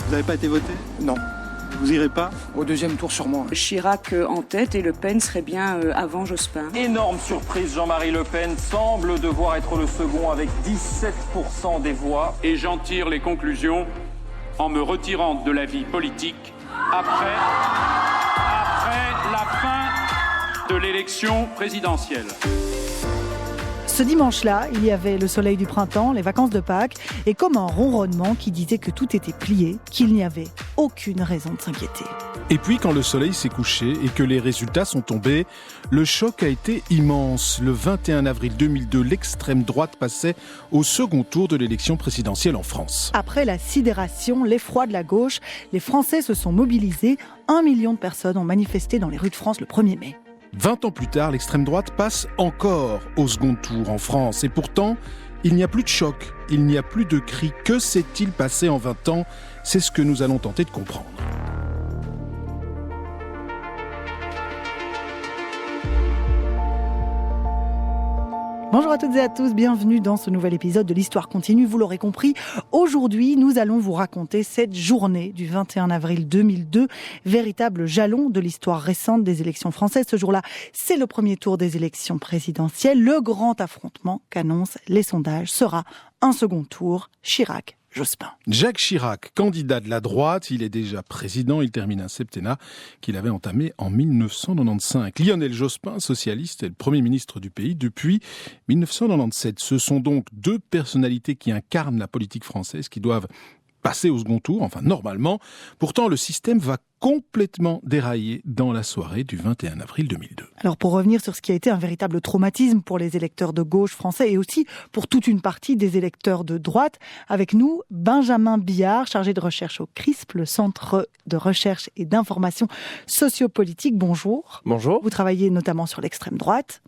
Vous n'avez pas été voté? Non. Vous irez pas? Au deuxième tour sûrement. Chirac en tête et Le Pen serait bien avant Jospin. Énorme surprise, Jean-Marie Le Pen semble devoir être le second avec 17% des voix. Et j'en tire les conclusions en me retirant de la vie politique après la fin de l'élection présidentielle. Ce dimanche-là, il y avait le soleil du printemps, les vacances de Pâques, et comme un ronronnement qui disait que tout était plié, qu'il n'y avait aucune raison de s'inquiéter. Et puis quand le soleil s'est couché et que les résultats sont tombés, le choc a été immense. Le 21 avril 2002, l'extrême droite passait au second tour de l'élection présidentielle en France. Après la sidération, l'effroi de la gauche, les Français se sont mobilisés. 1 million de personnes ont manifesté dans les rues de France le 1er mai. 20 ans plus tard, l'extrême droite passe encore au second tour en France. Et pourtant, il n'y a plus de choc, il n'y a plus de cris. Que s'est-il passé en 20 ans? C'est ce que nous allons tenter de comprendre. Bonjour à toutes et à tous, bienvenue dans ce nouvel épisode de l'Histoire continue. Vous l'aurez compris, aujourd'hui nous allons vous raconter cette journée du 21 avril 2002, véritable jalon de l'histoire récente des élections françaises. Ce jour-là, c'est le premier tour des élections présidentielles. Le grand affrontement qu'annoncent les sondages sera un second tour, Chirac-Jospin. Jacques Chirac, candidat de la droite, il est déjà président, il termine un septennat qu'il avait entamé en 1995. Lionel Jospin, socialiste, est le Premier ministre du pays depuis 1997. Ce sont donc deux personnalités qui incarnent la politique française, qui doivent passer au second tour, enfin normalement. Pourtant, le système va complètement dérailler dans la soirée du 21 avril 2002. Alors pour revenir sur ce qui a été un véritable traumatisme pour les électeurs de gauche français et aussi pour toute une partie des électeurs de droite, avec nous, Benjamin Billard, chargé de recherche au CRISP, le Centre de recherche et d'information sociopolitique. Bonjour. Bonjour. Vous travaillez notamment sur l'extrême droite.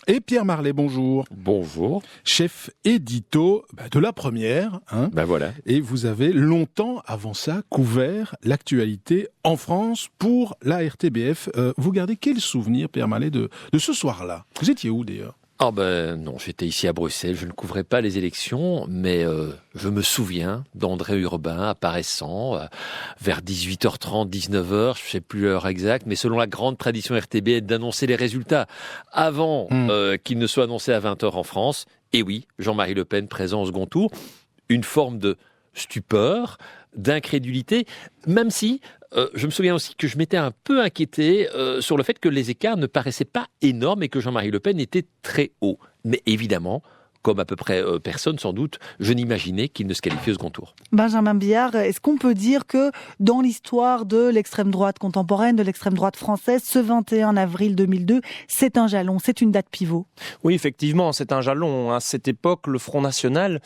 Et Pierre Marlet, bonjour. Bonjour. Chef édito de La Première. Voilà. Et vous avez longtemps, avant ça, couvert l'actualité en France pour la RTBF. Vous gardez quel souvenir, Pierre Marlet, de ce soir-là? Vous étiez où, d'ailleurs? Non, j'étais ici à Bruxelles, je ne couvrais pas les élections, mais je me souviens d'André Urbain apparaissant vers 18h30, 19h, je ne sais plus l'heure exacte, mais selon la grande tradition RTBF d'annoncer les résultats avant qu'ils ne soient annoncés à 20h en France. Et oui, Jean-Marie Le Pen présent au second tour, une forme de stupeur, d'incrédulité, même si je me souviens aussi que je m'étais un peu inquiété sur le fait que les écarts ne paraissaient pas énormes et que Jean-Marie Le Pen était très haut. Mais évidemment, comme à peu près personne sans doute, je n'imaginais qu'il ne se qualifiait au second tour. Benjamin Billard, est-ce qu'on peut dire que dans l'histoire de l'extrême droite contemporaine, de l'extrême droite française, ce 21 avril 2002, c'est un jalon, c'est une date pivot? Oui, effectivement, c'est un jalon. À cette époque, le Front National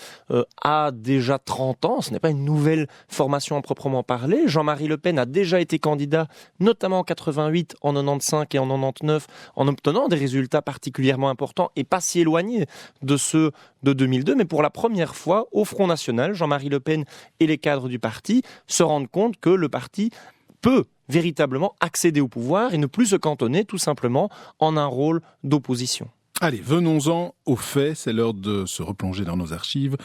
a déjà 30 ans. Ce n'est pas une nouvelle formation à proprement parler. Jean-Marie Le Pen a déjà été candidat, notamment en 88, en 95 et en 99, en obtenant des résultats particulièrement importants et pas si éloignés de ceux de 2002, mais pour la première fois, au Front National, Jean-Marie Le Pen et les cadres du parti se rendent compte que le parti peut véritablement accéder au pouvoir et ne plus se cantonner tout simplement en un rôle d'opposition. Allez, venons-en aux faits, c'est l'heure de se replonger dans nos archives,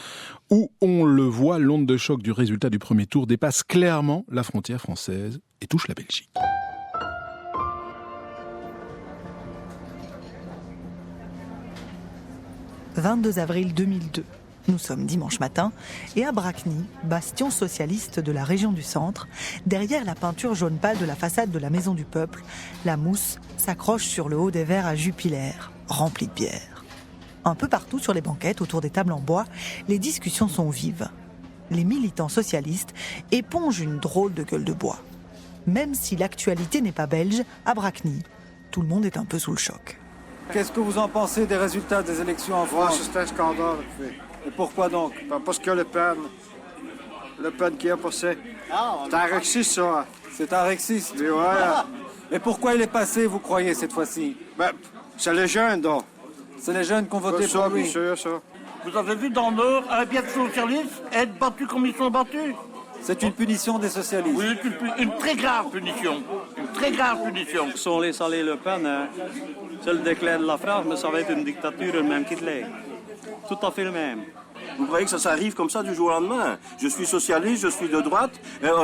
où on le voit, l'onde de choc du résultat du premier tour dépasse clairement la frontière française et touche la Belgique. « 22 avril 2002. Nous sommes dimanche matin et à Bracny, bastion socialiste de la région du centre, derrière la peinture jaune pâle de la façade de la Maison du Peuple, la mousse s'accroche sur le haut des verres à Jupiler, remplis de bière. Un peu partout sur les banquettes, autour des tables en bois, les discussions sont vives. Les militants socialistes épongent une drôle de gueule de bois. Même si l'actualité n'est pas belge, à Bracny, tout le monde est un peu sous le choc. Qu'est-ce que vous en pensez des résultats des élections en France? C'est un scandale. Et pourquoi donc? Parce que Le Pen qui a passé, c'est un rexiste, ça. C'est un rexiste? Oui, ouais. Et pourquoi il est passé, vous croyez, cette fois-ci? C'est les jeunes, donc. C'est les jeunes qui ont voté pour lui. Sûr, ça. Vous avez vu dans le Nord un bien socialiste être battu comme ils sont battus? C'est une punition des socialistes. Oui, une très grave punition. Une très grave punition. Si on laisse aller Le Pen, c'est le déclin de la France, mais ça va être une dictature, le même qu'Hitler. Tout à fait le même. Vous croyez que ça arrive comme ça du jour au lendemain? Je suis socialiste, je suis de droite,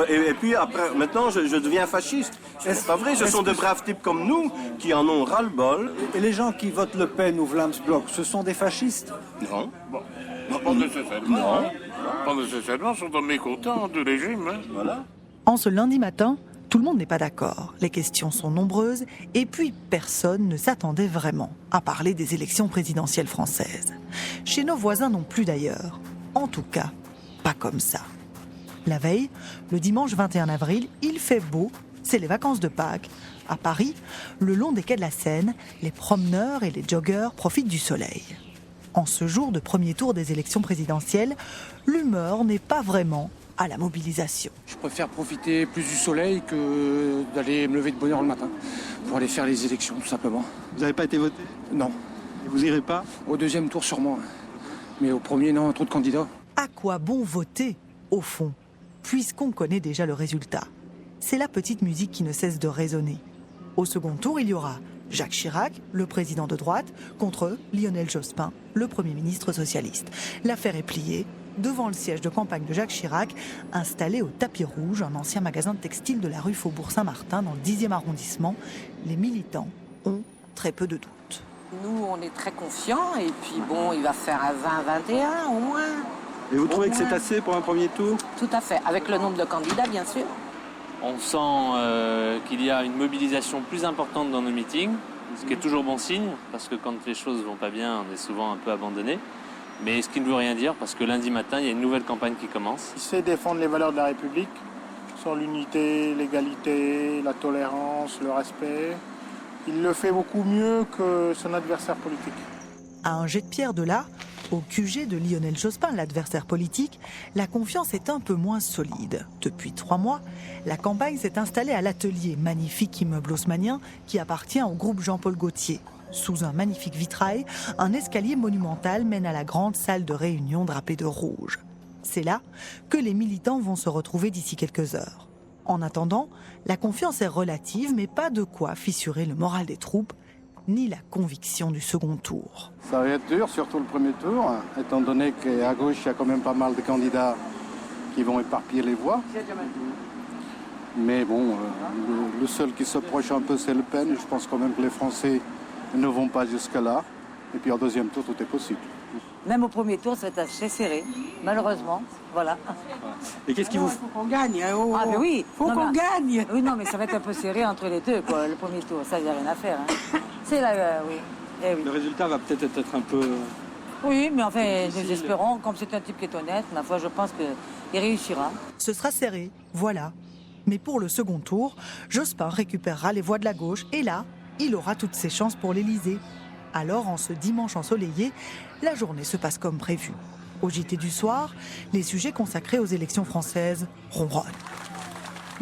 et puis après, maintenant, je deviens fasciste. C'est pas vrai, ce sont de braves types comme nous qui en ont ras-le-bol. Et les gens qui votent Le Pen ou Vlaams-Blok, ce sont des fascistes? Non. Non, pas nécessairement. Non. Pas nécessairement, ils sont mécontents du régime. Hein. Voilà. En ce lundi matin, tout le monde n'est pas d'accord. Les questions sont nombreuses et puis personne ne s'attendait vraiment à parler des élections présidentielles françaises. Chez nos voisins non plus d'ailleurs. En tout cas, pas comme ça. La veille, le dimanche 21 avril, il fait beau, c'est les vacances de Pâques. À Paris, le long des quais de la Seine, les promeneurs et les joggeurs profitent du soleil. En ce jour de premier tour des élections présidentielles, l'humeur n'est pas vraiment à la mobilisation. Je préfère profiter plus du soleil que d'aller me lever de bonne heure le matin pour aller faire les élections, tout simplement. Vous n'avez pas été voté? Non. Et vous irez pas? Au deuxième tour sûrement. Mais au premier, non, trop de candidats. À quoi bon voter, au fond, puisqu'on connaît déjà le résultat? C'est la petite musique qui ne cesse de résonner. Au second tour, il y aura Jacques Chirac, le président de droite, contre Lionel Jospin, le Premier ministre socialiste. L'affaire est pliée. Devant le siège de campagne de Jacques Chirac, installé au Tapis Rouge, un ancien magasin de textile de la rue Faubourg-Saint-Martin, dans le 10e arrondissement, les militants ont très peu de doutes. Nous, on est très confiants, et puis bon, il va faire un 20-21 au moins. Et vous trouvez que c'est assez pour un premier tour? Tout à fait, avec le nombre de candidats, bien sûr. On sent qu'il y a une mobilisation plus importante dans nos meetings, ce qui est toujours bon signe, parce que quand les choses vont pas bien, on est souvent un peu abandonné. Mais ce qui ne veut rien dire, parce que lundi matin, il y a une nouvelle campagne qui commence. Il sait défendre les valeurs de la République, sur l'unité, l'égalité, la tolérance, le respect. Il le fait beaucoup mieux que son adversaire politique. À un jet de pierre de là, au QG de Lionel Jospin, l'adversaire politique, la confiance est un peu moins solide. Depuis 3 mois, la campagne s'est installée à l'atelier, magnifique immeuble haussmannien qui appartient au groupe Jean-Paul Gaultier. Sous un magnifique vitrail, un escalier monumental mène à la grande salle de réunion drapée de rouge. C'est là que les militants vont se retrouver d'ici quelques heures. En attendant, la confiance est relative, mais pas de quoi fissurer le moral des troupes, ni la conviction du second tour. Ça va être dur, surtout le premier tour, étant donné qu'à gauche, il y a quand même pas mal de candidats qui vont éparpiller les voix. Mais bon, le seul qui s'approche un peu, c'est Le Pen. Je pense quand même que les Français ne vont pas jusque-là. Et puis en deuxième tour, tout est possible. Même au premier tour, ça va être assez serré, malheureusement. Voilà. Et qu'est-ce qui vous... faut qu'on gagne. Hein, Ah, mais oui, faut qu'on gagne. Oui, non, mais ça va être un peu serré entre les deux, quoi, le premier tour. Ça, il n'y a rien à faire. Hein. C'est là, oui. Eh oui. Le résultat va peut-être être un peu... Oui, mais enfin, nous espérons, comme c'est un type qui est honnête, ma foi, je pense qu'il réussira. Ce sera serré, voilà. Mais pour le second tour, Jospin récupérera les voix de la gauche et là, il aura toutes ses chances pour l'Élysée. Alors, en ce dimanche ensoleillé, la journée se passe comme prévu. Au JT du soir, les sujets consacrés aux élections françaises ronronnent.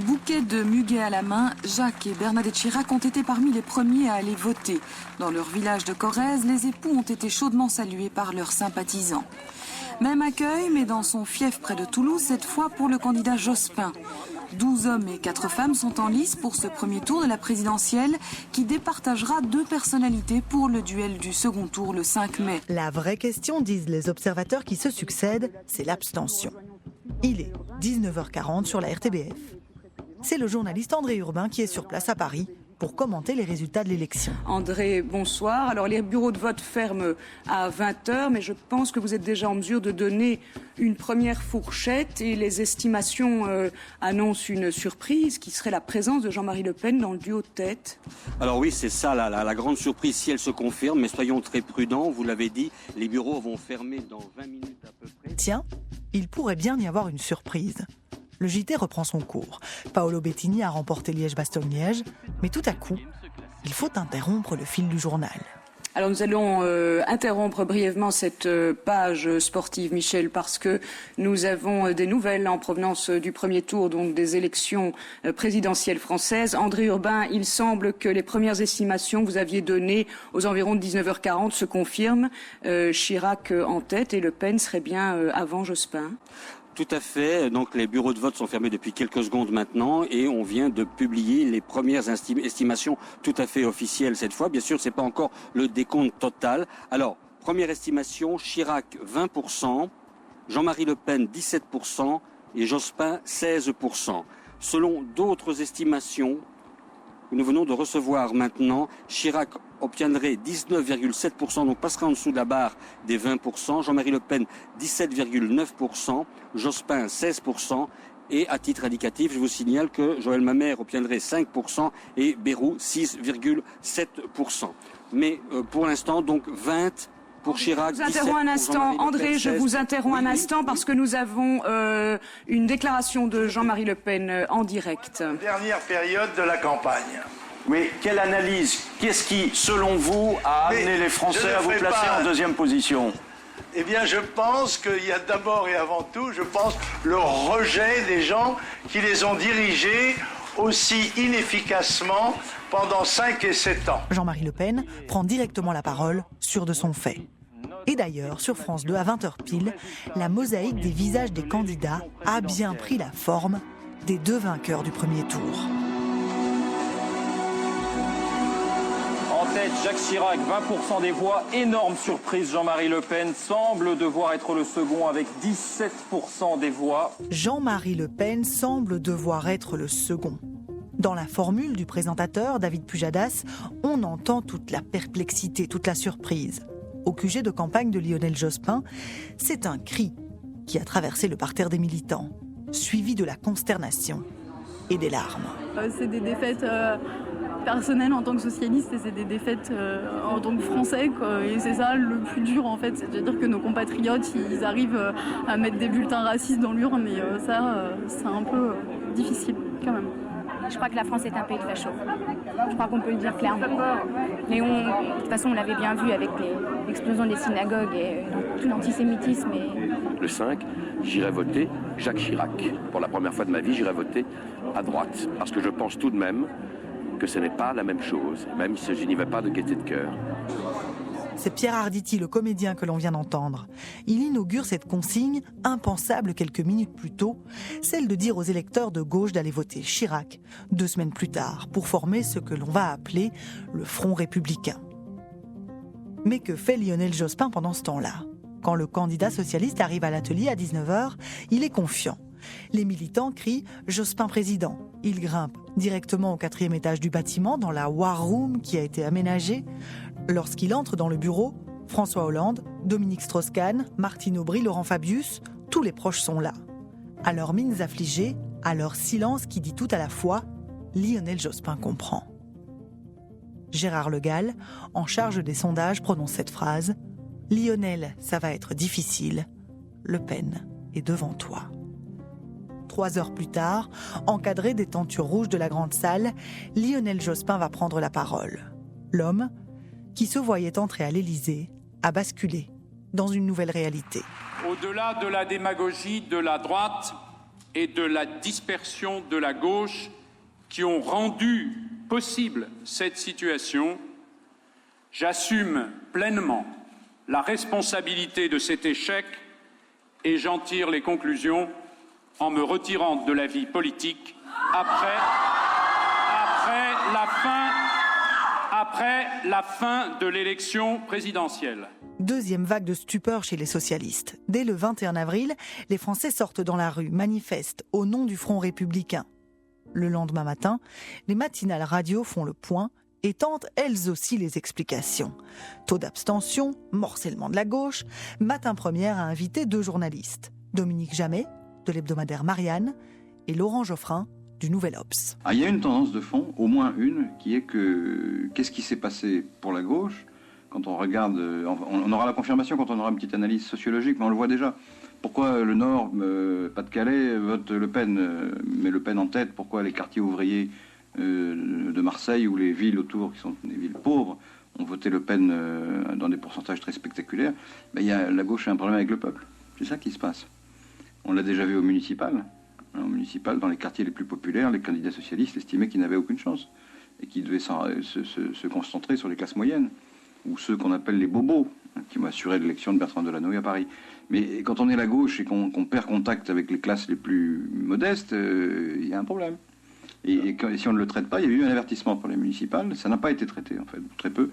Bouquet de muguet à la main, Jacques et Bernadette Chirac ont été parmi les premiers à aller voter. Dans leur village de Corrèze, les époux ont été chaudement salués par leurs sympathisants. Même accueil, mais dans son fief près de Toulouse, cette fois pour le candidat Jospin. 12 hommes et 4 femmes sont en lice pour ce premier tour de la présidentielle qui départagera 2 personnalités pour le duel du second tour le 5 mai. La vraie question, disent les observateurs qui se succèdent, c'est l'abstention. Il est 19h40 sur la RTBF. C'est le journaliste André Urbain qui est sur place à Paris pour commenter les résultats de l'élection. André, bonsoir. Alors les bureaux de vote ferment à 20h, mais je pense que vous êtes déjà en mesure de donner une première fourchette et les estimations annoncent une surprise qui serait la présence de Jean-Marie Le Pen dans le duo de tête. Alors oui, c'est ça la grande surprise si elle se confirme, mais soyons très prudents, vous l'avez dit, les bureaux vont fermer dans 20 minutes à peu près. Tiens, il pourrait bien y avoir une surprise. Le JT reprend son cours. Paolo Bettini a remporté Liège-Bastogne-Liège, mais tout à coup, il faut interrompre le fil du journal. Alors nous allons interrompre brièvement cette page sportive, Michel, parce que nous avons des nouvelles en provenance du premier tour, donc des élections présidentielles françaises. André Urbain, il semble que les premières estimations que vous aviez données aux environs de 19h40 se confirment. Chirac en tête et Le Pen serait bien avant Jospin. Tout à fait. Donc les bureaux de vote sont fermés depuis quelques secondes maintenant et on vient de publier les premières estimations tout à fait officielles cette fois. Bien sûr, c'est pas encore le décompte total. Alors, première estimation, Chirac 20%, Jean-Marie Le Pen 17% et Jospin 16%. Selon d'autres estimations que nous venons de recevoir maintenant, Chirac obtiendrait 19,7%, donc passerait en dessous de la barre des 20%, Jean-Marie Le Pen 17,9%, Jospin 16%, et à titre indicatif, je vous signale que Joël Mamère obtiendrait 5% et Bayrou 6,7%. Mais pour l'instant, donc 20 pour Chirac. Je vous interromps un instant, André, je vous interromps un instant parce que nous avons une déclaration de Jean-Marie Le Pen en direct. Dernière période de la campagne. Oui, quelle analyse? Qu'est-ce qui, selon vous, a amené les Français à vous placer en deuxième position? Eh bien, je pense qu'il y a d'abord et avant tout, le rejet des gens qui les ont dirigés aussi inefficacement pendant 5 et 7 ans. Jean-Marie Le Pen prend directement la parole, sûr de son fait. Et d'ailleurs, sur France 2, à 20h pile, la mosaïque des visages des candidats a bien pris la forme des deux vainqueurs du premier tour. En tête, Jacques Chirac, 20% des voix. Énorme surprise, Jean-Marie Le Pen semble devoir être le second avec 17% des voix. Jean-Marie Le Pen semble devoir être le second. Dans la formule du présentateur, David Pujadas, on entend toute la perplexité, toute la surprise. Au QG de campagne de Lionel Jospin, c'est un cri qui a traversé le parterre des militants, suivi de la consternation et des larmes. C'est des défaites personnelles en tant que socialiste et c'est des défaites en tant que Français, quoi. Et c'est ça le plus dur en fait, c'est-à-dire que nos compatriotes, ils arrivent à mettre des bulletins racistes dans l'urne et ça, c'est un peu difficile quand même. Je crois que la France est un pays de fachos. Je crois qu'on peut le dire clairement. Mais de toute façon, on l'avait bien vu avec l'explosion des synagogues et tout l'antisémitisme. Le 5, j'irai voter Jacques Chirac. Pour la première fois de ma vie, j'irai voter à droite. Parce que je pense tout de même que ce n'est pas la même chose, même si je n'y vais pas de gaieté de cœur. C'est Pierre Arditi, le comédien que l'on vient d'entendre. Il inaugure cette consigne, impensable quelques minutes plus tôt, celle de dire aux électeurs de gauche d'aller voter Chirac 2 semaines plus tard, pour former ce que l'on va appeler le Front républicain. Mais que fait Lionel Jospin pendant ce temps-là? Quand le candidat socialiste arrive à l'atelier à 19h, il est confiant. Les militants crient « Jospin président ». Il grimpe directement au 4e étage du bâtiment, dans la War Room qui a été aménagée. Lorsqu'il entre dans le bureau, François Hollande, Dominique Strauss-Kahn, Martine Aubry, Laurent Fabius, tous les proches sont là. À leurs mines affligées, à leur silence qui dit tout à la fois, Lionel Jospin comprend. Gérard Le Gall, en charge des sondages, prononce cette phrase « Lionel, ça va être difficile. Le Pen est devant toi. » 3 heures plus tard, encadré des tentures rouges de la grande salle, Lionel Jospin va prendre la parole. L'homme qui se voyait entrer à l'Élysée a basculé dans une nouvelle réalité. Au-delà de la démagogie de la droite et de la dispersion de la gauche qui ont rendu possible cette situation, j'assume pleinement la responsabilité de cet échec et j'en tire les conclusions en me retirant de la vie politique après la fin de l'élection présidentielle. Deuxième vague de stupeur chez les socialistes. Dès le 21 avril, les Français sortent dans la rue, manifestent au nom du Front républicain. Le lendemain matin, les matinales radio font le point et tentent elles aussi les explications. Taux d'abstention, morcellement de la gauche. Matin Première a invité 2 journalistes. Dominique Jamais, de l'hebdomadaire Marianne, et Laurent Geoffrin, du Nouvel Obs. Il y a une tendance de fond, au moins une, qui est que qu'est-ce qui s'est passé pour la gauche quand on regarde, on aura la confirmation quand on aura une petite analyse sociologique, mais on le voit déjà. Pourquoi le Nord, Pas-de-Calais, vote Le Pen, met Le Pen en tête? Pourquoi les quartiers ouvriers de Marseille ou les villes autour, qui sont des villes pauvres, ont voté Le Pen dans des pourcentages très spectaculaires? La gauche a un problème avec le peuple. C'est ça qui se passe. On l'a déjà vu au municipal. Au municipal, dans les quartiers les plus populaires, les candidats socialistes estimaient qu'ils n'avaient aucune chance et qu'ils devaient se concentrer sur les classes moyennes ou ceux qu'on appelle les bobos, qui m'ont assuré l'élection de Bertrand Delanoë à Paris. Mais quand on est la gauche et qu'on perd contact avec les classes les plus modestes, il y a un problème. Et si on ne le traite pas, il y a eu un avertissement pour les municipales, ça n'a pas été traité en fait, très peu,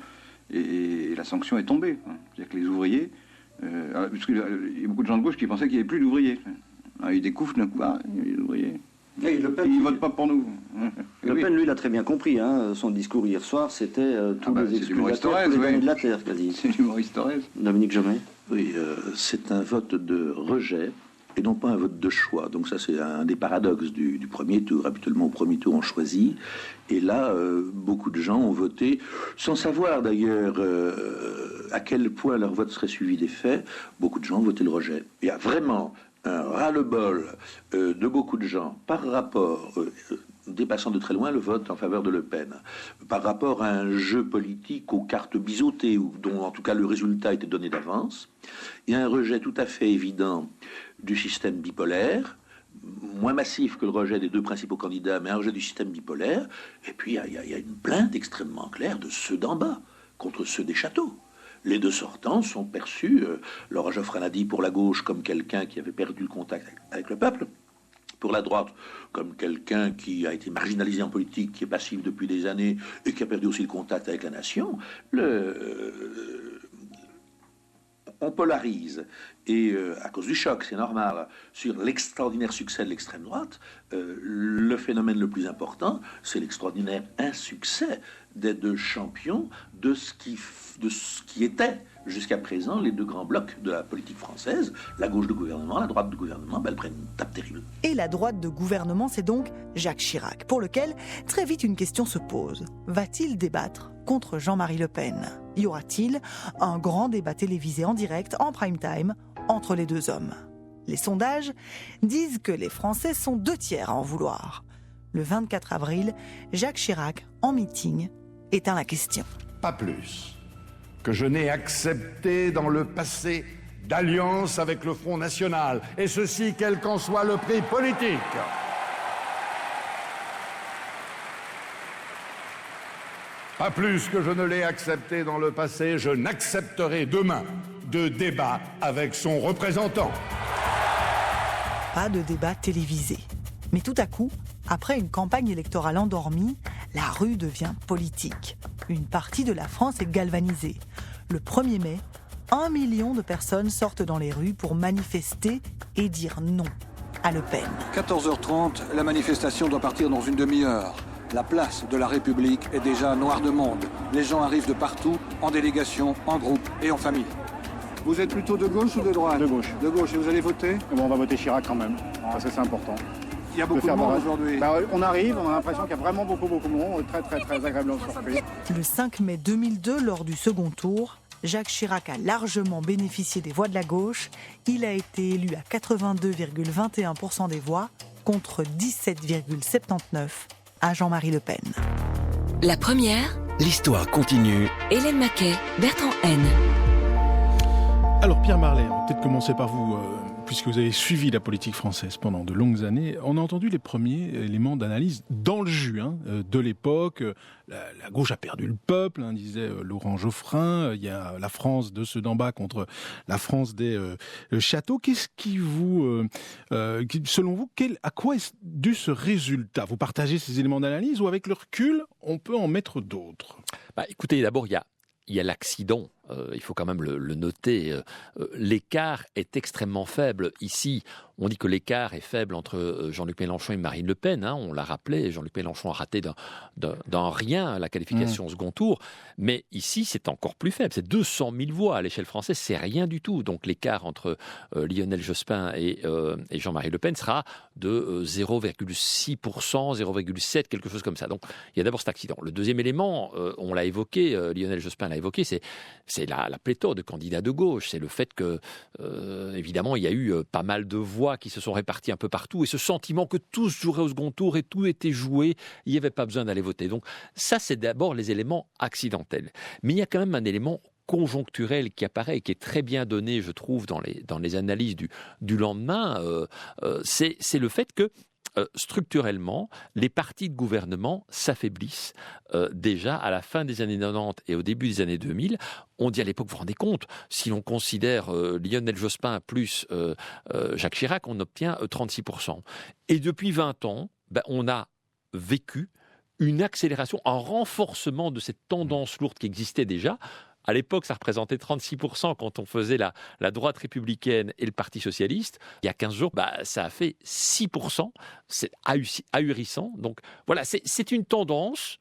et la sanction est tombée. C'est-à-dire que les ouvriers Parce qu'il y a beaucoup de gens de gauche qui pensaient qu'il n'y avait plus d'ouvriers. Il découvre d'un coup, il y a des ouvriers. Et Le Pen, ils ne votent pas pour nous. Le Pen, lui, l'a très bien compris. Son discours hier soir, c'était tous les excusateurs, tous les damnés de la terre, quasi. C'est du Maurice Thorez. Dominique Jamais. Oui, c'est un vote de rejet et non pas un vote de choix. Donc ça, c'est un des paradoxes du premier tour. Habituellement, au premier tour, on choisit. Et là, beaucoup de gens ont voté, sans savoir d'ailleurs à quel point leur vote serait suivi des faits. Beaucoup de gens ont voté le rejet. Il y a vraiment un ras-le-bol de beaucoup de gens par rapport, dépassant de très loin le vote en faveur de Le Pen, par rapport à un jeu politique aux cartes biseautées, dont en tout cas le résultat était donné d'avance. Il y a un rejet tout à fait évident du système bipolaire, moins massif que le rejet des deux principaux candidats, mais un rejet du système bipolaire. Et puis il y a une plainte extrêmement claire de ceux d'en bas contre ceux des châteaux. Les deux sortants sont perçus, Laura Geoffrin l'a dit, pour la gauche comme quelqu'un qui avait perdu le contact avec le peuple, pour la droite comme quelqu'un qui a été marginalisé en politique, qui est passif depuis des années et qui a perdu aussi le contact avec la nation. On polarise, et à cause du choc, c'est normal, sur l'extraordinaire succès de l'extrême droite. Le phénomène le plus important, c'est l'extraordinaire insuccès des deux champions de ce qui était jusqu'à présent les deux grands blocs de la politique française, la gauche de gouvernement, la droite de gouvernement. Elles prennent une tape terrible. Et la droite de gouvernement, c'est donc Jacques Chirac, pour lequel très vite une question se pose. Va-t-il débattre contre Jean-Marie Le Pen? Y aura-t-il un grand débat télévisé en direct, en prime time, entre les deux hommes? Les sondages disent que les Français sont 2/3 à en vouloir. Le 24 avril, Jacques Chirac, en meeting, éteint la question. Pas plus que je n'ai accepté dans le passé d'alliance avec le Front National, et ceci quel qu'en soit le prix politique. Pas plus que je ne l'ai accepté dans le passé, je n'accepterai demain de débat avec son représentant. Pas de débat télévisé. Mais tout à coup, après une campagne électorale endormie, la rue devient politique. Une partie de la France est galvanisée. Le 1er mai, 1 million de personnes sortent dans les rues pour manifester et dire non à Le Pen. 14h30, la manifestation doit partir dans une demi-heure. La place de la République est déjà noire de monde. Les gens arrivent de partout, en délégation, en groupe et en famille. Vous êtes plutôt de gauche ou de droite? De gauche. De gauche, et vous allez voter? Bon, on va voter Chirac quand même, parce que c'est important. Il y a beaucoup de monde aujourd'hui. On arrive, on a l'impression qu'il y a vraiment beaucoup de monde, très agréablement surpris. Le 5 mai 2002, lors du second tour, Jacques Chirac a largement bénéficié des voix de la gauche. Il a été élu à 82,21% des voix, contre 17,79% à Jean-Marie Le Pen. La première, l'histoire continue. Hélène Maquet, Bertrand Haine. Alors Pierre Marlet, on va peut-être commencer par vous, puisque vous avez suivi la politique française pendant de longues années. On a entendu les premiers éléments d'analyse dans le jus de l'époque. La gauche a perdu le peuple, disait Laurent Geoffrin. Il y a la France de ceux d'en bas contre la France des châteaux. Qu'est-ce qui vous, selon vous, à quoi est dû ce résultat? Vous partagez ces éléments d'analyse ou avec le recul, on peut en mettre d'autres? Écoutez, d'abord, il y a l'accident. Il faut quand même le noter. L'écart est extrêmement faible. Ici, on dit que l'écart est faible entre Jean-Luc Mélenchon et Marine Le Pen. On l'a rappelé, Jean-Luc Mélenchon a raté dans rien la qualification au second tour. Mais ici, c'est encore plus faible. C'est 200 000 voix à l'échelle française. C'est rien du tout. Donc l'écart entre Lionel Jospin et Jean-Marie Le Pen sera de 0,6%, 0,7%, quelque chose comme ça. Donc il y a d'abord cet accident. Le deuxième élément, on l'a évoqué, Lionel Jospin l'a évoqué, c'est la pléthore de candidats de gauche. C'est le fait que, évidemment, il y a eu pas mal de voix qui se sont réparties un peu partout et ce sentiment que tous joueraient au second tour et tout était joué, il n'y avait pas besoin d'aller voter. Donc ça, c'est d'abord les éléments accidentels. Mais il y a quand même un élément conjoncturel qui apparaît et qui est très bien donné, je trouve, dans les analyses du lendemain. C'est le fait que structurellement, les partis de gouvernement s'affaiblissent déjà à la fin des années 90 et au début des années 2000. On dit à l'époque, vous vous rendez compte, si l'on considère Lionel Jospin plus Jacques Chirac, on obtient 36%. Et depuis 20 ans, on a vécu une accélération, un renforcement de cette tendance lourde qui existait déjà. À l'époque, ça représentait 36% quand on faisait la droite républicaine et le Parti socialiste. Il y a 15 jours, ça a fait 6%. C'est ahurissant. Donc voilà, c'est une tendance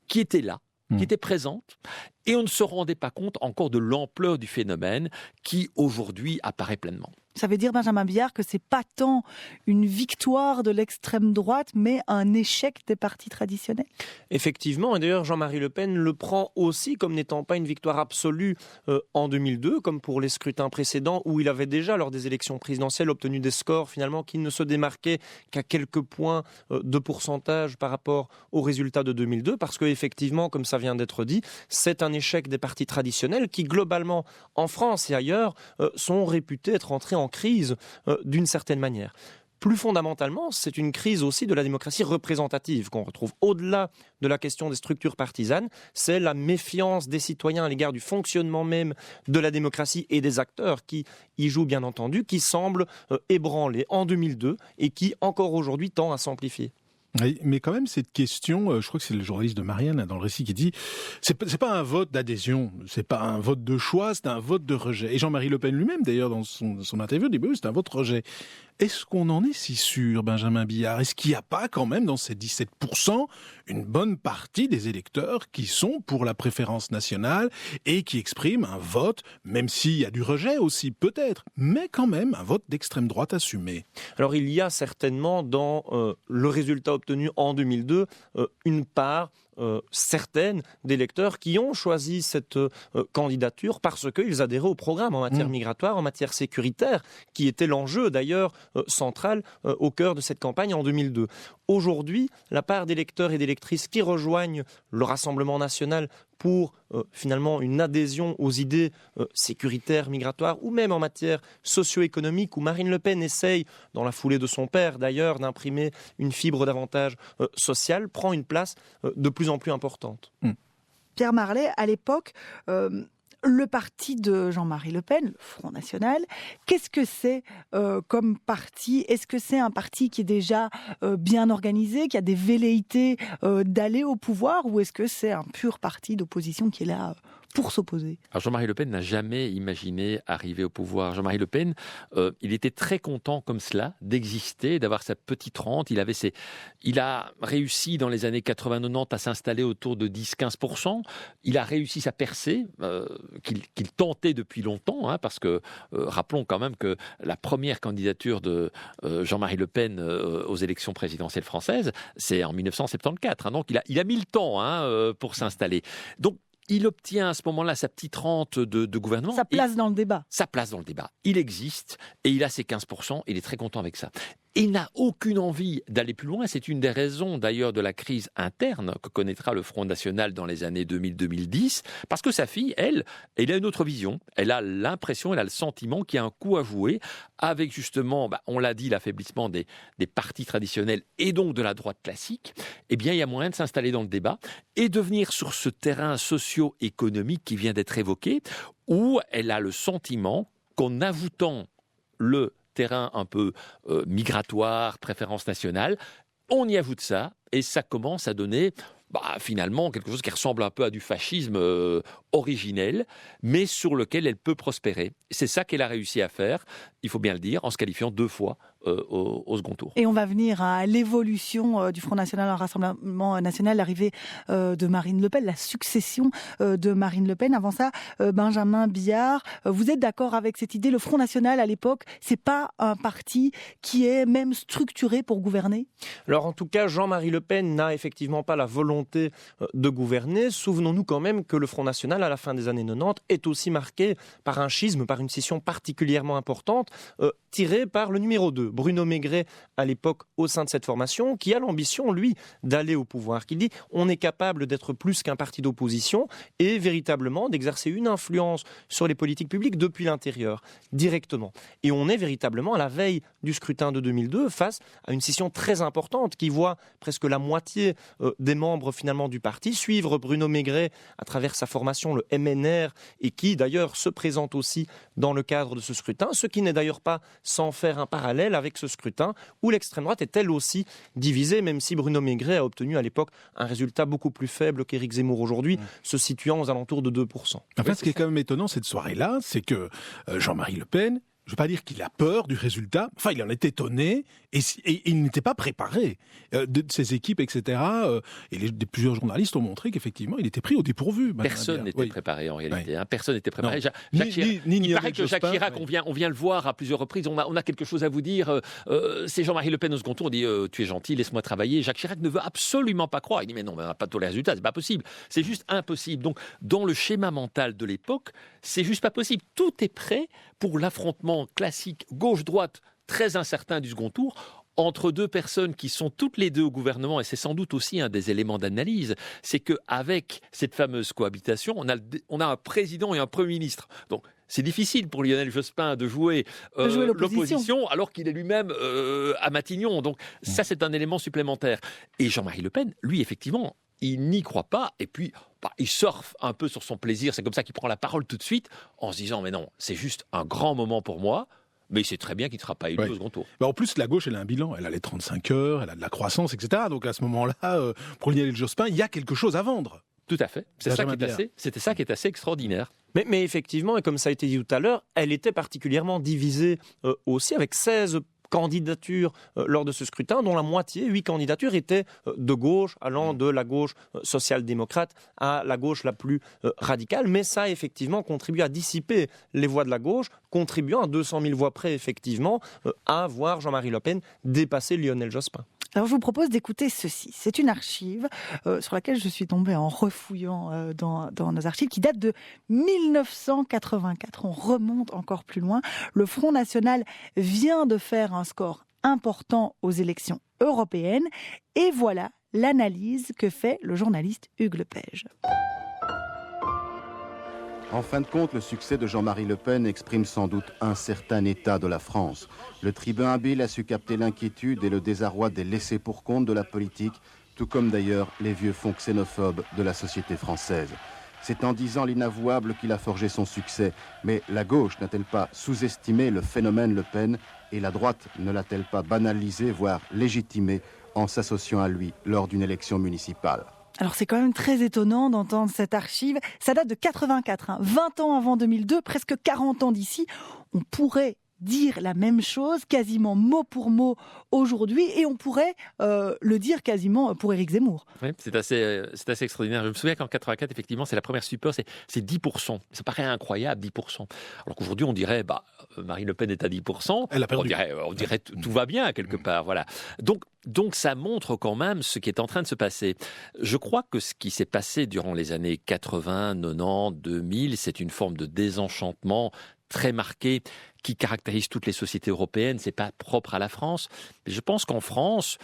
qui était là, qui était présente, et on ne se rendait pas compte encore de l'ampleur du phénomène qui, aujourd'hui, apparaît pleinement. Ça veut dire, Benjamin Billard, que c'est pas tant une victoire de l'extrême droite, mais un échec des partis traditionnels. Effectivement, et d'ailleurs Jean-Marie Le Pen le prend aussi comme n'étant pas une victoire absolue en 2002, comme pour les scrutins précédents, où il avait déjà, lors des élections présidentielles, obtenu des scores finalement qui ne se démarquaient qu'à quelques points de pourcentage par rapport aux résultats de 2002, parce qu'effectivement, comme ça vient d'être dit, c'est un échec des partis traditionnels qui, globalement, en France et ailleurs, sont réputés être entrés en crise d'une certaine manière. Plus fondamentalement, c'est une crise aussi de la démocratie représentative qu'on retrouve au-delà de la question des structures partisanes. C'est la méfiance des citoyens à l'égard du fonctionnement même de la démocratie et des acteurs qui y jouent bien entendu, qui semble ébranlé en 2002 et qui encore aujourd'hui tend à s'amplifier. Oui, mais quand même, cette question, je crois que c'est le journaliste de Marianne dans le récit qui dit c'est pas un vote d'adhésion, c'est pas un vote de choix, c'est un vote de rejet. Et Jean-Marie Le Pen lui-même, d'ailleurs, dans son interview, dit oui, c'est un vote rejet. Est-ce qu'on en est si sûr, Benjamin Billard ? Est-ce qu'il n'y a pas quand même dans ces 17% une bonne partie des électeurs qui sont pour la préférence nationale et qui expriment un vote, même s'il y a du rejet aussi peut-être, mais quand même un vote d'extrême droite assumé ? Alors il y a certainement dans le résultat obtenu en 2002 une part certaines d'électeurs qui ont choisi cette candidature parce qu'ils adhéraient au programme en matière migratoire, en matière sécuritaire, qui était l'enjeu d'ailleurs central au cœur de cette campagne en 2002. Aujourd'hui, la part d'électeurs et d'électrices qui rejoignent le Rassemblement national pour finalement une adhésion aux idées sécuritaires, migratoires, ou même en matière socio-économique, où Marine Le Pen essaye, dans la foulée de son père d'ailleurs, d'imprimer une fibre davantage sociale, prend une place de plus en plus importante. Pierre Marlet, à l'époque, le parti de Jean-Marie Le Pen, le Front National, qu'est-ce que c'est comme parti ? Est-ce que c'est un parti qui est déjà bien organisé, qui a des velléités d'aller au pouvoir, ou est-ce que c'est un pur parti d'opposition qui est là pour s'opposer ? Alors Jean-Marie Le Pen n'a jamais imaginé arriver au pouvoir. Jean-Marie Le Pen, il était très content comme cela d'axister, d'avoir sa petite rente. Il a réussi dans les années 80-90 à s'installer autour de 10-15%. Il a réussi sa percée qu'il tentait depuis longtemps, parce que rappelons quand même que la première candidature de Jean-Marie Le Pen aux élections présidentielles françaises, c'est en 1974. Donc il a mis le temps pour s'installer. Donc il obtient à ce moment-là sa petite rente de gouvernement. Sa place dans le débat. Sa place dans le débat. Il existe et il a ses 15%. Il est très content avec ça. Il n'a aucune envie d'aller plus loin. C'est une des raisons d'ailleurs de la crise interne que connaîtra le Front National dans les années 2000-2010. Parce que sa fille, elle a une autre vision. Elle a l'impression, elle a le sentiment qu'il y a un coup à jouer avec justement, on l'a dit, l'affaiblissement des partis traditionnels et donc de la droite classique. Eh bien, il y a moyen de s'installer dans le débat et de venir sur ce terrain socio-économique qui vient d'être évoqué, où elle a le sentiment qu'en ajoutant le terrain un peu migratoire, préférence nationale, on y ajoute ça et ça commence à donner finalement quelque chose qui ressemble un peu à du fascisme originel, mais sur lequel elle peut prospérer. C'est ça qu'elle a réussi à faire, il faut bien le dire, en se qualifiant 2 fois au second tour. Et on va venir à l'évolution du Front National en Rassemblement National, l'arrivée de Marine Le Pen, la succession de Marine Le Pen. Avant ça, Benjamin Billard, vous êtes d'accord avec cette idée ? Le Front National, à l'époque, c'est pas un parti qui est même structuré pour gouverner ? Alors en tout cas, Jean-Marie Le Pen n'a effectivement pas la volonté de gouverner. Souvenons-nous quand même que le Front National, à la fin des années 90, est aussi marqué par un schisme, par une scission particulièrement importante, tirée par le numéro 2. Bruno Maigret, à l'époque, au sein de cette formation, qui a l'ambition, lui, d'aller au pouvoir, qui dit on est capable d'être plus qu'un parti d'opposition et véritablement d'exercer une influence sur les politiques publiques depuis l'intérieur, directement. Et on est véritablement à la veille du scrutin de 2002 face à une scission très importante qui voit presque la moitié des membres finalement du parti suivre Bruno Maigret à travers sa formation, le MNR, et qui d'ailleurs se présente aussi dans le cadre de ce scrutin, ce qui n'est d'ailleurs d'ailleurs pas sans faire un parallèle avec ce scrutin où l'extrême droite est elle aussi divisée, même si Bruno Maigret a obtenu à l'époque un résultat beaucoup plus faible qu'Éric Zemmour aujourd'hui, se situant aux alentours de 2%. En fait, ce qui est quand même étonnant cette soirée-là, c'est que Jean-Marie Le Pen, je ne veux pas dire qu'il a peur du résultat, enfin il en est étonné et il n'était pas préparé de ses équipes, etc. Et plusieurs journalistes ont montré qu'effectivement il était pris au dépourvu. Personne n'était préparé en réalité. Personne n'était préparé. Il paraît que Jacques Chirac, on vient le voir à plusieurs reprises, on a quelque chose à vous dire. C'est Jean-Marie Le Pen au second tour, on dit tu es gentil, laisse-moi travailler. Jacques Chirac ne veut absolument pas croire. Il dit mais non, on n'a pas tous les résultats, c'est pas possible. C'est juste impossible. Donc dans le schéma mental de l'époque, c'est juste pas possible. Tout est prêt pour l'affrontement classique gauche-droite très incertain du second tour entre deux personnes qui sont toutes les deux au gouvernement, et c'est sans doute aussi un des éléments d'analyse, c'est qu'avec cette fameuse cohabitation, on a un président et un Premier ministre. Donc c'est difficile pour Lionel Jospin de jouer l'opposition alors qu'il est lui-même à Matignon. Donc ça, c'est un élément supplémentaire. Et Jean-Marie Le Pen, lui, effectivement, il n'y croit pas, et puis il surfe un peu sur son plaisir, c'est comme ça qu'il prend la parole tout de suite, en se disant, mais non, c'est juste un grand moment pour moi, mais il sait très bien qu'il ne sera pas élu au second tour. En plus, la gauche, elle a un bilan, elle a les 35 heures, elle a de la croissance, etc. Donc à ce moment-là, pour Lionel Jospin, il y a quelque chose à vendre. Tout à fait, c'était ça qui est assez extraordinaire. Mais effectivement, et comme ça a été dit tout à l'heure, elle était particulièrement divisée aussi, avec 16 candidatures lors de ce scrutin, dont la moitié, 8 candidatures, étaient de gauche, allant de la gauche social-démocrate à la gauche la plus radicale. Mais ça a effectivement contribué à dissiper les voix de la gauche, contribuant à 200 000 voix près, effectivement, à voir Jean-Marie Le Pen dépasser Lionel Jospin. Alors je vous propose d'écouter ceci. C'est une archive sur laquelle je suis tombée en refouillant dans nos archives, qui date de 1984. On remonte encore plus loin. Le Front National vient de faire un score important aux élections européennes. Et voilà l'analyse que fait le journaliste Hugues Lepage. En fin de compte, le succès de Jean-Marie Le Pen exprime sans doute un certain état de la France. Le tribun habile a su capter l'inquiétude et le désarroi des laissés-pour-compte de la politique, tout comme d'ailleurs les vieux fonds xénophobes de la société française. C'est en disant l'inavouable qu'il a forgé son succès. Mais la gauche n'a-t-elle pas sous-estimé le phénomène Le Pen et la droite ne l'a-t-elle pas banalisé, voire légitimé, en s'associant à lui lors d'une élection municipale ? Alors c'est quand même très étonnant d'entendre cette archive. Ça date de 84, 20 ans avant 2002, presque 40 ans d'ici. On pourrait dire la même chose, quasiment mot pour mot aujourd'hui, et on pourrait le dire quasiment pour Éric Zemmour. Oui, c'est assez extraordinaire. Je me souviens qu'en 84, effectivement, c'est la première super, c'est 10%. Ça paraît incroyable, 10%. Alors qu'aujourd'hui, on dirait, Marine Le Pen est à 10%. Elle a perdu. On dirait tout va bien, quelque part. Voilà. Donc ça montre quand même ce qui est en train de se passer. Je crois que ce qui s'est passé durant les années 80, 90, 2000, c'est une forme de désenchantement très marqué qui caractérise toutes les sociétés européennes. C'est pas propre à la France. Mais je pense qu'en France,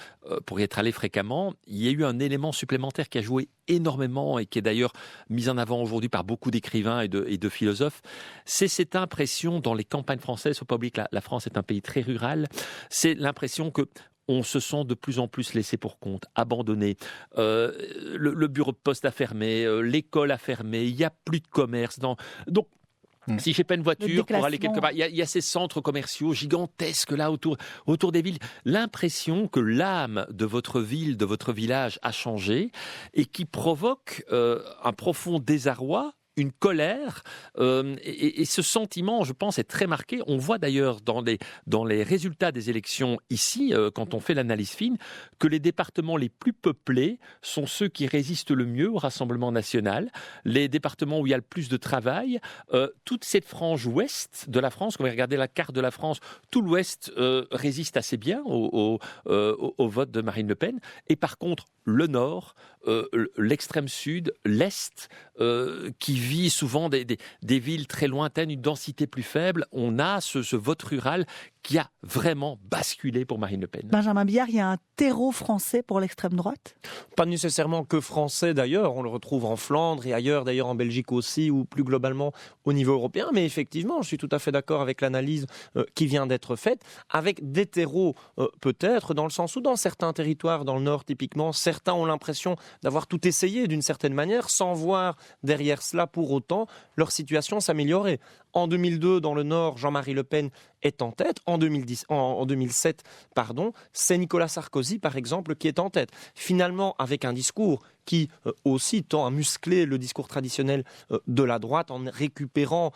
pour y être allé fréquemment, il y a eu un élément supplémentaire qui a joué énormément et qui est d'ailleurs mis en avant aujourd'hui par beaucoup d'écrivains et de philosophes. C'est cette impression dans les campagnes françaises, il ne faut pas oublier que la France est un pays très rural, c'est l'impression que on se sent de plus en plus laissé pour compte, abandonné. Le bureau de poste a fermé, l'école a fermé, il n'y a plus de commerce. Donc, si j'ai pas une voiture pour aller quelque part, il y a ces centres commerciaux gigantesques là autour des villes. L'impression que l'âme de votre ville, de votre village a changé et qui provoque un profond désarroi, une colère, et ce sentiment, je pense, est très marqué. On voit d'ailleurs dans les résultats des élections ici, quand on fait l'analyse fine, que les départements les plus peuplés sont ceux qui résistent le mieux au Rassemblement national, les départements où il y a le plus de travail. Toute cette frange ouest de la France, quand vous regardez la carte de la France, tout l'ouest résiste assez bien au vote de Marine Le Pen. Et par contre, le nord, l'extrême sud, l'est, qui vit souvent des villes très lointaines, une densité plus faible, on a ce vote rural qui a vraiment basculé pour Marine Le Pen. Benjamin Billard, il y a un terreau français pour l'extrême droite ? Pas nécessairement que français d'ailleurs, on le retrouve en Flandre et ailleurs, d'ailleurs en Belgique aussi, ou plus globalement au niveau européen, mais effectivement, je suis tout à fait d'accord avec l'analyse qui vient d'être faite, avec des terreaux peut-être, dans le sens où dans certains territoires, dans le Nord typiquement, certains ont l'impression d'avoir tout essayé d'une certaine manière, sans voir derrière cela pour autant leur situation s'améliorer. En 2002, dans le Nord, Jean-Marie Le Pen est en tête. En 2007, c'est Nicolas Sarkozy, par exemple, qui est en tête. Finalement, avec un discours qui aussi tend à muscler le discours traditionnel de la droite en récupérant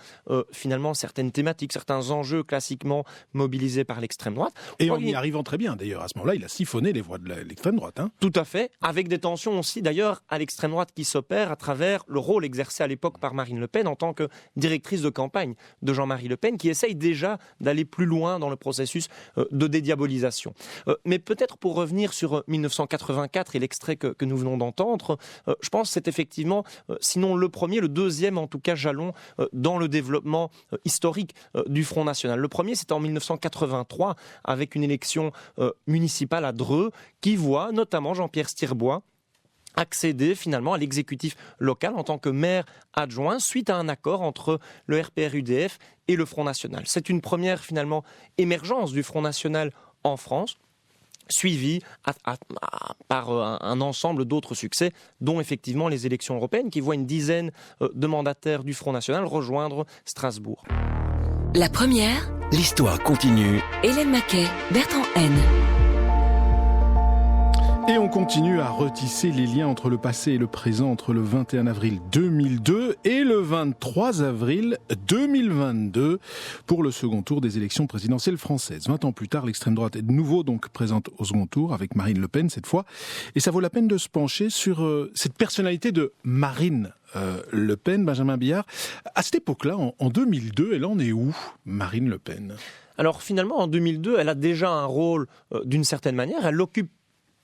finalement certaines thématiques, certains enjeux classiquement mobilisés par l'extrême droite. Et en y arrivant très bien, d'ailleurs. À ce moment-là, il a siphonné les voix de l'extrême droite. Tout à fait, avec des tensions aussi, d'ailleurs, à l'extrême droite qui s'opèrent à travers le rôle exercé à l'époque par Marine Le Pen en tant que directrice de campagne de Jean-Marie Le Pen, qui essaye déjà d'aller plus loin dans le processus de dédiabolisation. Mais peut-être pour revenir sur 1984 et l'extrait que nous venons d'entendre, je pense que c'est effectivement, sinon le premier, le deuxième en tout cas jalon dans le développement historique du Front National. Le premier, c'était en 1983 avec une élection municipale à Dreux qui voit notamment Jean-Pierre Stirbois accéder finalement à l'exécutif local en tant que maire adjoint suite à un accord entre le RPR-UDF et le Front National. C'est une première finalement émergence du Front National en France, suivi par un ensemble d'autres succès, dont effectivement les élections européennes, qui voient une dizaine de mandataires du Front National rejoindre Strasbourg. La première, l'histoire continue. Hélène Maquet, Bertrand Haine. Et on continue à retisser les liens entre le passé et le présent entre le 21 avril 2002 et le 23 avril 2022 pour le second tour des élections présidentielles françaises. 20 ans plus tard, l'extrême droite est de nouveau donc présente au second tour avec Marine Le Pen cette fois. Et ça vaut la peine de se pencher sur cette personnalité de Marine Le Pen, Benjamin Billard. À cette époque-là, en 2002, elle en est où, Marine Le Pen ? Alors finalement, en 2002, elle a déjà un rôle d'une certaine manière. Elle l'occupe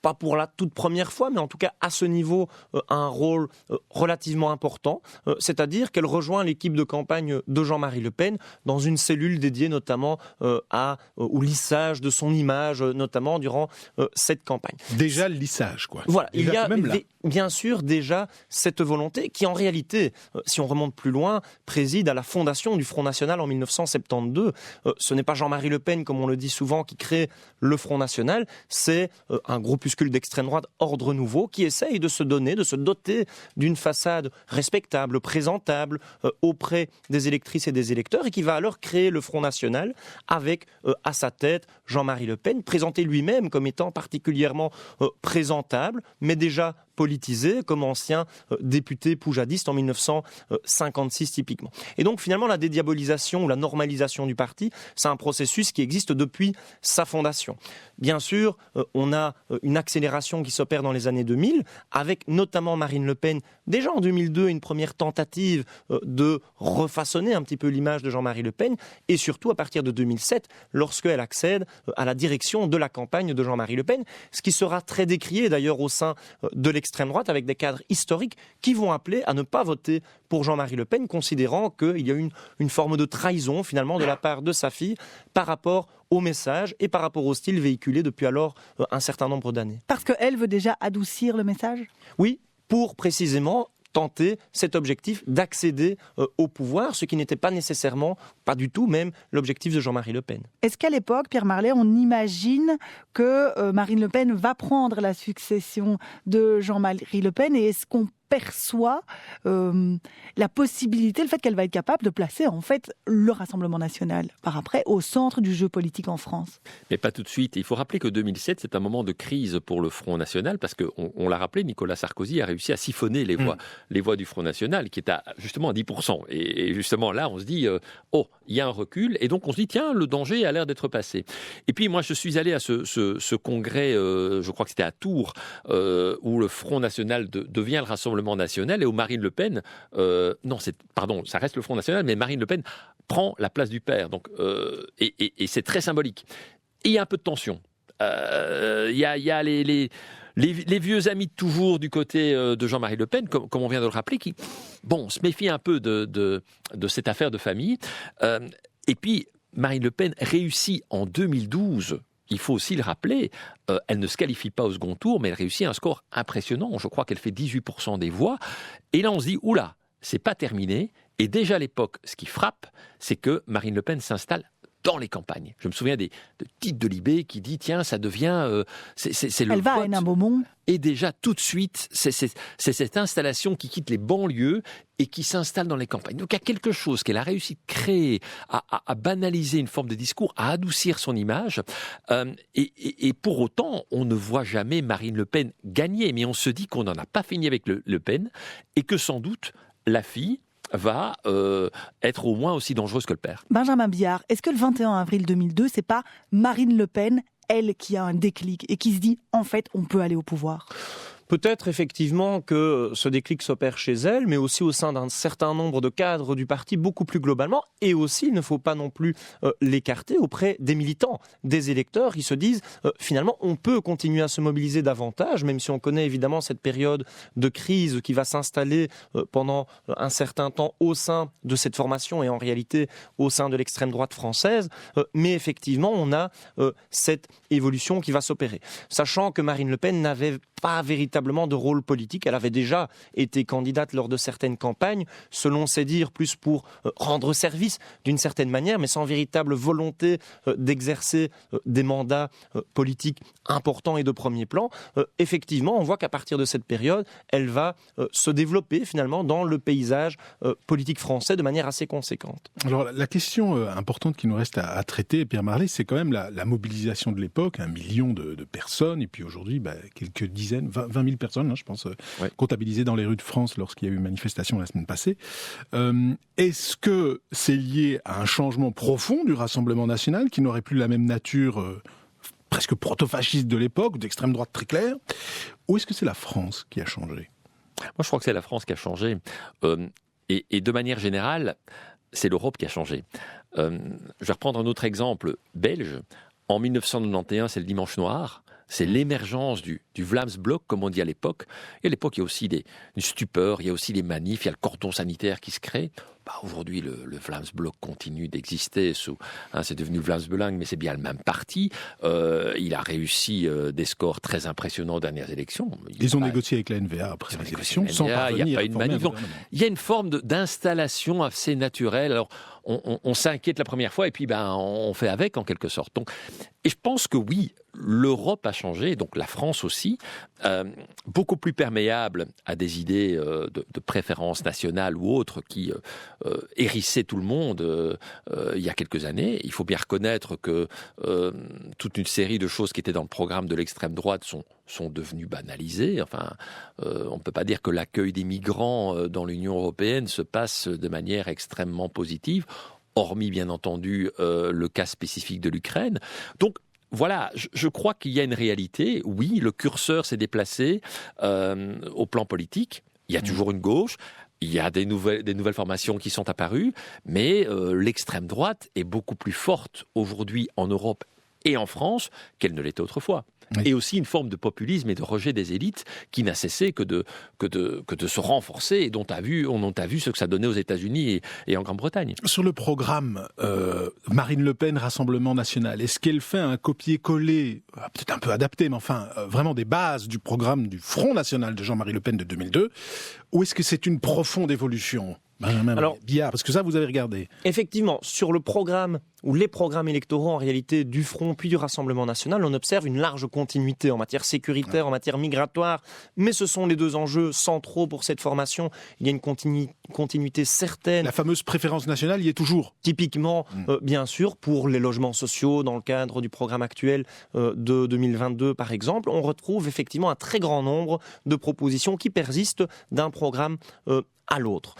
pas pour la toute première fois, mais en tout cas à ce niveau, un rôle relativement important. C'est-à-dire qu'elle rejoint l'équipe de campagne de Jean-Marie Le Pen dans une cellule dédiée notamment au lissage de son image, notamment durant cette campagne. Déjà le lissage, quoi. Voilà, il y a bien sûr déjà cette volonté qui en réalité, si on remonte plus loin, préside à la fondation du Front National en 1972. Ce n'est pas Jean-Marie Le Pen, comme on le dit souvent, qui crée le Front National, c'est un groupuscule d'extrême droite ordre nouveau qui essaye de se doter d'une façade respectable, présentable auprès des électrices et des électeurs et qui va alors créer le Front National avec à sa tête Jean-Marie Le Pen, présenté lui-même comme étant particulièrement présentable, mais déjà politisé comme ancien député poujadiste en 1956 typiquement. Et donc finalement la dédiabolisation ou la normalisation du parti, c'est un processus qui existe depuis sa fondation. Bien sûr, on a une accélération qui s'opère dans les années 2000 avec notamment Marine Le Pen, déjà en 2002 une première tentative de refaçonner un petit peu l'image de Jean-Marie Le Pen et surtout à partir de 2007 lorsqu'elle accède à la direction de la campagne de Jean-Marie Le Pen, ce qui sera très décrié d'ailleurs au sein de l'extrême droite avec des cadres historiques qui vont appeler à ne pas voter pour Jean-Marie Le Pen, considérant qu'il y a une forme de trahison finalement de la part de sa fille par rapport au message et par rapport au style véhiculé depuis alors un certain nombre d'années. Parce qu'elle veut déjà adoucir le message ? Oui, pour précisément tenter cet objectif d'accéder au pouvoir, ce qui n'était pas nécessairement, pas du tout même, l'objectif de Jean-Marie Le Pen. Est-ce qu'à l'époque, Pierre Marlet, on imagine que Marine Le Pen va prendre la succession de Jean-Marie Le Pen et est-ce qu'on perçoit la possibilité, le fait qu'elle va être capable de placer en fait le Rassemblement national par après au centre du jeu politique en France? Mais pas tout de suite. Il faut rappeler que 2007, c'est un moment de crise pour le Front National parce qu'on l'a rappelé, Nicolas Sarkozy a réussi à siphonner les voix du Front National qui est justement à 10%. Et justement là, on se dit, il y a un recul et donc on se dit, tiens, le danger a l'air d'être passé. Et puis moi, je suis allé à ce congrès, je crois que c'était à Tours, où le Front National devient le Rassemblement national et où Marine Le Pen, ça reste le Front National, mais Marine Le Pen prend la place du père. Donc, et c'est très symbolique. Et il y a un peu de tension. Il y a les vieux amis de toujours du côté de Jean-Marie Le Pen, comme on vient de le rappeler, qui se méfient un peu de cette affaire de famille. Et puis, Marine Le Pen réussit en 2012. Il faut aussi le rappeler, elle ne se qualifie pas au second tour, mais elle réussit un score impressionnant. Je crois qu'elle fait 18% des voix. Et là, on se dit, oula, c'est pas terminé. Et déjà à l'époque, ce qui frappe, c'est que Marine Le Pen s'installe dans les campagnes. Je me souviens de titres de Libé qui dit tiens, ça devient c'est le Elle va à vote. Hénin-Beaumont. Et déjà tout de suite, c'est cette installation qui quitte les banlieues et qui s'installe dans les campagnes. Donc il y a quelque chose qu'elle a réussi de créer, à banaliser une forme de discours, à adoucir son image. Et pour autant, on ne voit jamais Marine Le Pen gagner. Mais on se dit qu'on n'en a pas fini avec Le Pen et que sans doute la fille va être au moins aussi dangereuse que le père. Benjamin Biard, est-ce que le 21 avril 2002, c'est pas Marine Le Pen, elle, qui a un déclic et qui se dit, en fait, on peut aller au pouvoir ? Peut-être effectivement que ce déclic s'opère chez elle, mais aussi au sein d'un certain nombre de cadres du parti beaucoup plus globalement. Et aussi, il ne faut pas non plus l'écarter auprès des militants, des électeurs qui se disent finalement on peut continuer à se mobiliser davantage, même si on connaît évidemment cette période de crise qui va s'installer pendant un certain temps au sein de cette formation et en réalité au sein de l'extrême droite française. Mais effectivement, on a cette évolution qui va s'opérer. Sachant que Marine Le Pen n'avait pas véritablement de rôle politique. Elle avait déjà été candidate lors de certaines campagnes, selon ses dires, plus pour rendre service d'une certaine manière, mais sans véritable volonté d'exercer des mandats politiques importants et de premier plan. Effectivement, on voit qu'à partir de cette période, elle va se développer finalement dans le paysage politique français de manière assez conséquente. Alors la question importante qui nous reste à traiter, Pierre Marley, c'est quand même la mobilisation de l'époque, 1 million de personnes, et puis aujourd'hui quelques dizaines, 20 000 personnes, je pense, comptabilisées dans les rues de France lorsqu'il y a eu une manifestation la semaine passée. Est-ce que c'est lié à un changement profond du Rassemblement national qui n'aurait plus la même nature presque proto-fasciste de l'époque, d'extrême droite très claire, ou est-ce que c'est la France qui a changé ? Moi, je crois que c'est la France qui a changé. Et de manière générale, c'est l'Europe qui a changé. Je vais reprendre un autre exemple belge. En 1991, c'est le Dimanche Noir. C'est l'émergence du Vlaams-Blok, comme on dit à l'époque. Et à l'époque, il y a aussi une stupeur, il y a aussi des manifs, il y a le cordon sanitaire qui se crée. Aujourd'hui, le Vlaams-Blok continue d'exister. C'est devenu le Vlaams-Belang, mais c'est bien le même parti. Il a réussi des scores très impressionnants aux dernières élections. Ils ont négocié avec la NVA après les élections, sans parvenir. Il n'y a pas eu de manif. Il y a une forme d'installation assez naturelle. Alors, on s'inquiète la première fois et puis on fait avec en quelque sorte. Et je pense que oui, l'Europe a changé, donc la France aussi, beaucoup plus perméable à des idées de préférence nationale ou autres qui hérissaient tout le monde il y a quelques années. Il faut bien reconnaître que toute une série de choses qui étaient dans le programme de l'extrême droite sont devenues banalisées. Enfin, on ne peut pas dire que l'accueil des migrants dans l'Union européenne se passe de manière extrêmement positive, hormis bien entendu le cas spécifique de l'Ukraine. Donc, voilà, je crois qu'il y a une réalité. Oui, le curseur s'est déplacé au plan politique. Il y a toujours une gauche. Il y a des nouvelles formations qui sont apparues. Mais l'extrême droite est beaucoup plus forte aujourd'hui en Europe et en France qu'elle ne l'était autrefois. Oui. Et aussi une forme de populisme et de rejet des élites qui n'a cessé que de se renforcer et dont on a vu ce que ça donnait aux États-Unis et en Grande-Bretagne. Sur le programme Marine Le Pen, Rassemblement national, est-ce qu'elle fait un copier-coller, peut-être un peu adapté, mais enfin vraiment des bases du programme du Front National de Jean-Marie Le Pen de 2002, ou est-ce que c'est une profonde évolution ? Alors, Biard, parce que ça, vous avez regardé. Effectivement, sur le programme ou les programmes électoraux en réalité du Front puis du Rassemblement national, on observe une large continuité en matière sécuritaire, en matière migratoire, mais ce sont les deux enjeux centraux pour cette formation. Il y a une continuité certaine. La fameuse préférence nationale y est toujours. Typiquement, bien sûr, pour les logements sociaux, dans le cadre du programme actuel de 2022 par exemple, on retrouve effectivement un très grand nombre de propositions qui persistent d'un programme à l'autre.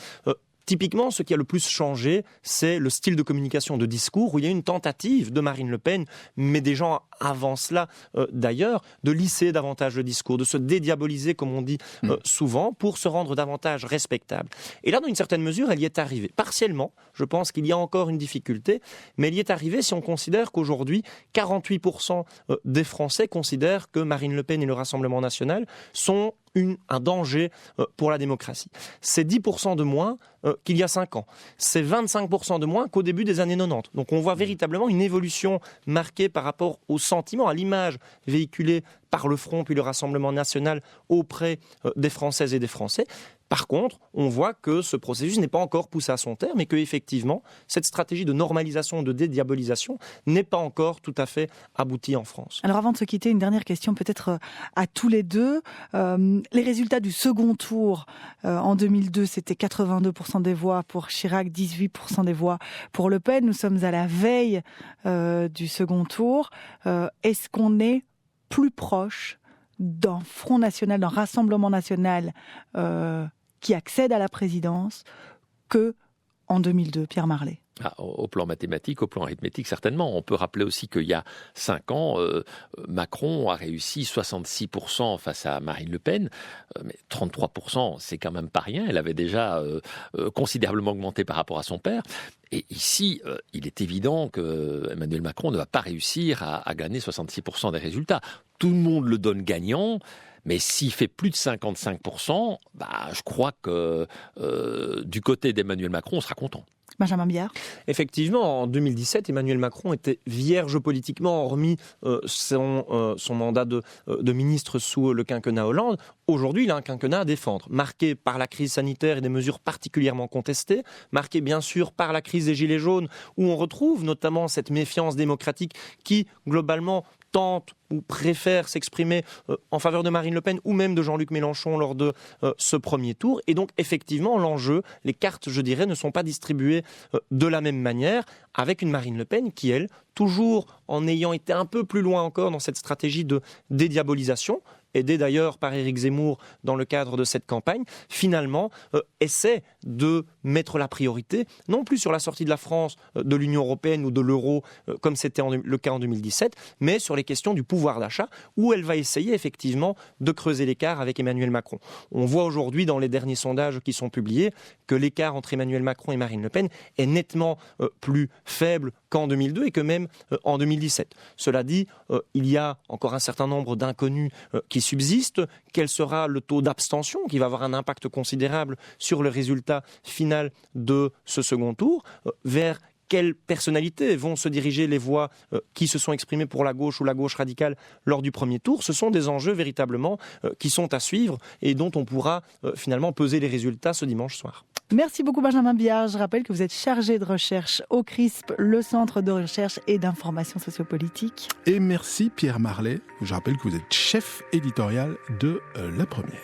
Typiquement, ce qui a le plus changé, c'est le style de communication, de discours, où il y a une tentative de Marine Le Pen, mais des gens avant cela d'ailleurs, de lisser davantage le discours, de se dédiaboliser, comme on dit souvent, pour se rendre davantage respectable. Et là, dans une certaine mesure, elle y est arrivée. Partiellement, je pense qu'il y a encore une difficulté, mais elle y est arrivée si on considère qu'aujourd'hui, 48% des Français considèrent que Marine Le Pen et le Rassemblement national sont un danger pour la démocratie. C'est 10% de moins qu'il y a 5 ans. C'est 25% de moins qu'au début des années 90. Donc on voit véritablement une évolution marquée par rapport au sentiment, à l'image véhiculée par le Front puis le Rassemblement national auprès des Françaises et des Français. Par contre, on voit que ce processus n'est pas encore poussé à son terme et qu'effectivement, cette stratégie de normalisation, de dédiabolisation n'est pas encore tout à fait aboutie en France. Alors avant de se quitter, une dernière question peut-être à tous les deux. Les résultats du second tour en 2002, c'était 82% des voix pour Chirac, 18% des voix pour Le Pen. Nous sommes à la veille du second tour. Est-ce qu'on est plus proche d'un Front National, d'un Rassemblement National qui accède à la présidence que en 2002, Pierre Marley? Au plan mathématique, au plan arithmétique, certainement. On peut rappeler aussi qu'il y a 5 ans, Macron a réussi 66% face à Marine Le Pen, mais 33%, c'est quand même pas rien. Elle avait déjà considérablement augmenté par rapport à son père. Et ici, il est évident que Emmanuel Macron ne va pas réussir à gagner 66% des résultats. Tout le monde le donne gagnant. Mais s'il fait plus de 55%, je crois que du côté d'Emmanuel Macron, on sera content. Benjamin Biard. Effectivement, en 2017, Emmanuel Macron était vierge politiquement, hormis son mandat de ministre sous le quinquennat Hollande. Aujourd'hui, il a un quinquennat à défendre, marqué par la crise sanitaire et des mesures particulièrement contestées, marqué bien sûr par la crise des Gilets jaunes, où on retrouve notamment cette méfiance démocratique qui, globalement, tente ou préfère s'exprimer en faveur de Marine Le Pen ou même de Jean-Luc Mélenchon lors de ce premier tour. Et donc, effectivement, l'enjeu, les cartes, je dirais, ne sont pas distribuées de la même manière, avec une Marine Le Pen qui, elle, toujours en ayant été un peu plus loin encore dans cette stratégie de dédiabolisation, aidée d'ailleurs par Éric Zemmour dans le cadre de cette campagne, finalement essaie de mettre la priorité, non plus sur la sortie de la France de l'Union européenne ou de l'euro, comme c'était le cas en 2017, mais sur les questions du pouvoir d'achat, où elle va essayer effectivement de creuser l'écart avec Emmanuel Macron. On voit aujourd'hui dans les derniers sondages qui sont publiés que l'écart entre Emmanuel Macron et Marine Le Pen est nettement plus faible qu'en 2002 et que même en 2017. Cela dit, il y a encore un certain nombre d'inconnus qui subsistent. Quel sera le taux d'abstention qui va avoir un impact considérable sur le résultat final de ce second tour? Vers quelles personnalités vont se diriger les voix qui se sont exprimées pour la gauche ou la gauche radicale lors du premier tour? Ce sont des enjeux véritablement qui sont à suivre et dont on pourra finalement peser les résultats ce dimanche soir. Merci beaucoup Benjamin Biard. Je rappelle que vous êtes chargé de recherche au CRISP, le Centre de recherche et d'information sociopolitique. Et merci Pierre Marley. Je rappelle que vous êtes chef éditorial de La Première.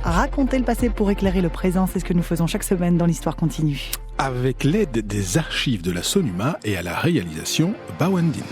Raconter le passé pour éclairer le présent, c'est ce que nous faisons chaque semaine dans l'Histoire continue. Avec l'aide des archives de la Sonuma et à la réalisation Bawandine.